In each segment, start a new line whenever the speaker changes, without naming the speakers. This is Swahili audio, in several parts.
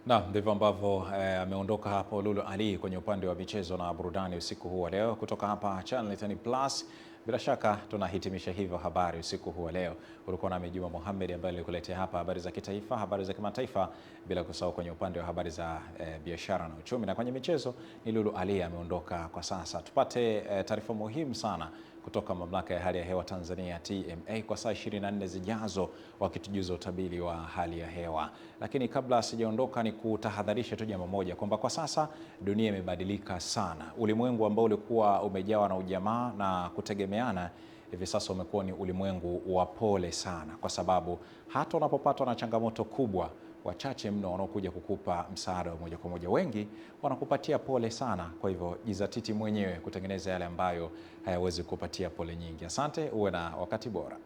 Na ndivyo ambavyo ameondoka hapo Lulu Ali kwenye upande wa michezo na burudani usiku huu wa leo kutoka hapa Channel 10 Plus. Bila shaka tunahitimisha hivyo habari usiku huu wa leo. Ulikuwa na Juma Mohamed ambaye alikuletea hapa habari za kitaifa, habari za kimataifa, bila kusahau kwenye upande wa habari za biashara na uchumi. Na kwenye michezo ni Lulu Ali ameondoka kwa sasa. Tupate taarifa muhimu sana kutoka mamlaka ya hali ya hewa Tanzania TMA kwa saa 24 zijazo, wakitujuza utabiri wa hali ya hewa. Lakini kabla sijaondoka, ni kutahadharisha tu jambo moja kwamba kwa sasa dunia imebadilika sana. Ulimwengu ambao ulikuwa umejawa na ujamaa na kutegemeana, hivi sasa umekuwa ni ulimwengu wa pole sana, kwa sababu hata unapopatwa na changamoto kubwa, wachache mno wanaokuja kukupa msaada wa moja kwa moja. Wengi wanakupatia pole sana. Kwa hivyo jizatiti mwenyewe kutengeneza yale ambayo hayawezi kupatia pole nyingi. Asante, uwe na wakati bora.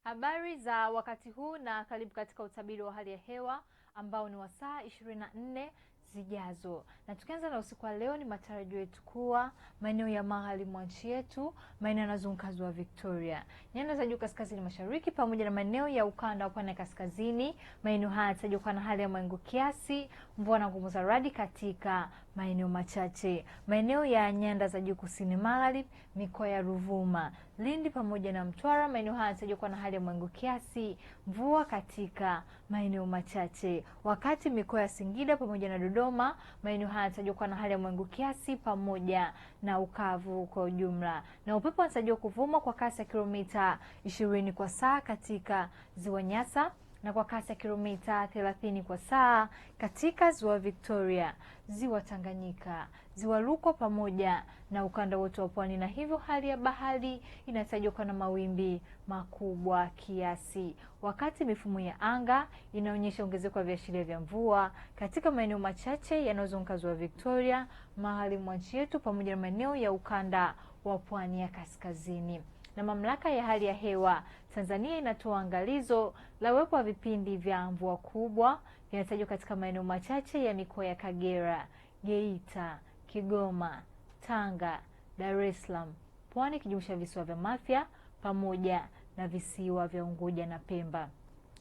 Habari za wakati huu na karibu katika utabiri wa hali ya hewa ambao ni wa saa 24 zijazo. Na tukianza na usiku wa leo, ni matarajio yetu kuwa maeneo ya magharibi mwa nchi yetu, maeneo yanayozunguka ziwa Victoria, nyanda za juu kaskazini mashariki, pamoja na maeneo ya ukanda wa pwani ya kaskazini, maeneo haya yatajwa kuwa na hali ya mawingu kiasi, mvua na ngumu za radi katika maeneo machache. Maeneo ya nyanda za juu kusini magharibi, mikoa ya Ruvuma, Lindi pamoja na Mtwara, maeneo haya yatajwa kuwa na hali ya mawingu kiasi, mvua katika maeneo machache. Wakati mikoa ya Singida pamoja na Dodoma, maeneo haya yatajwa kuwa na hali ya mawingu kiasi pamoja na ukavu kwa ujumla. Na upepo unatarajiwa kuvuma kwa kasi ya kilomita 20 kwa saa katika ziwa Nyasa na kwa kasi ya kilomita 30 kwa saa katika ziwa Victoria, ziwa Tanganyika, ziwa Rukwa pamoja na ukanda wote wa pwani, na hivyo hali ya bahari inatajwa kuwa na mawimbi makubwa kiasi. Wakati mifumo ya anga inaonyesha ongezeko la viashiria vya mvua katika maeneo machache yanayozunguka ziwa Victoria, magharibi mwa nchi yetu pamoja na maeneo ya ukanda wa pwani ya kaskazini. Na mamlaka ya hali ya hewa Tanzania inatoa angalizo la uwepo wa vipindi vya mvua kubwa vinatajwa katika maeneo machache ya mikoa ya Kagera, Geita, Kigoma, Tanga, Dar es Salaam, Pwani kijumlisha visiwa vya Mafia pamoja na visiwa vya Unguja na Pemba.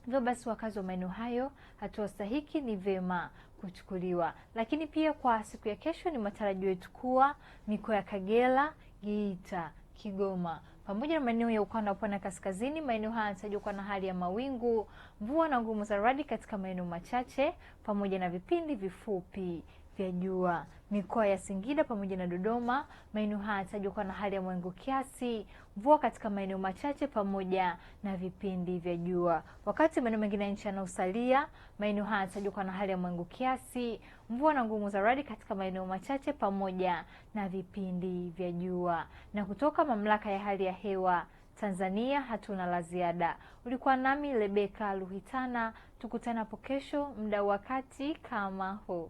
Hivyo basi, wakazi wa maeneo hayo, hatua stahiki ni vema kuchukuliwa. Lakini pia kwa siku ya kesho, ni matarajio yetu kuwa mikoa ya Kagera, Geita, Kigoma pamoja na maeneo ya ukanda wa pwani kaskazini, maeneo haya yanatajwa kuwa na hali ya mawingu, mvua na ngumu za radi katika maeneo machache pamoja na vipindi vifupi vya jua. Mikoa ya Singida pamoja na Dodoma, maeneo haya yanatajwa kuwa na hali ya mawingu kiasi, mvua katika maeneo machache pamoja na vipindi vya jua. Wakati maeneo mengine ya nchi yanayosalia, maeneo haya yanatajwa kuwa na hali ya mawingu kiasi, mvua na ngumu za radi katika maeneo machache pamoja na vipindi vya jua. Na kutoka mamlaka ya hali ya hewa Tanzania hatuna la ziada. Ulikuwa nami Rebecca Luhitana, tukutana hapo kesho muda wakati kama huu.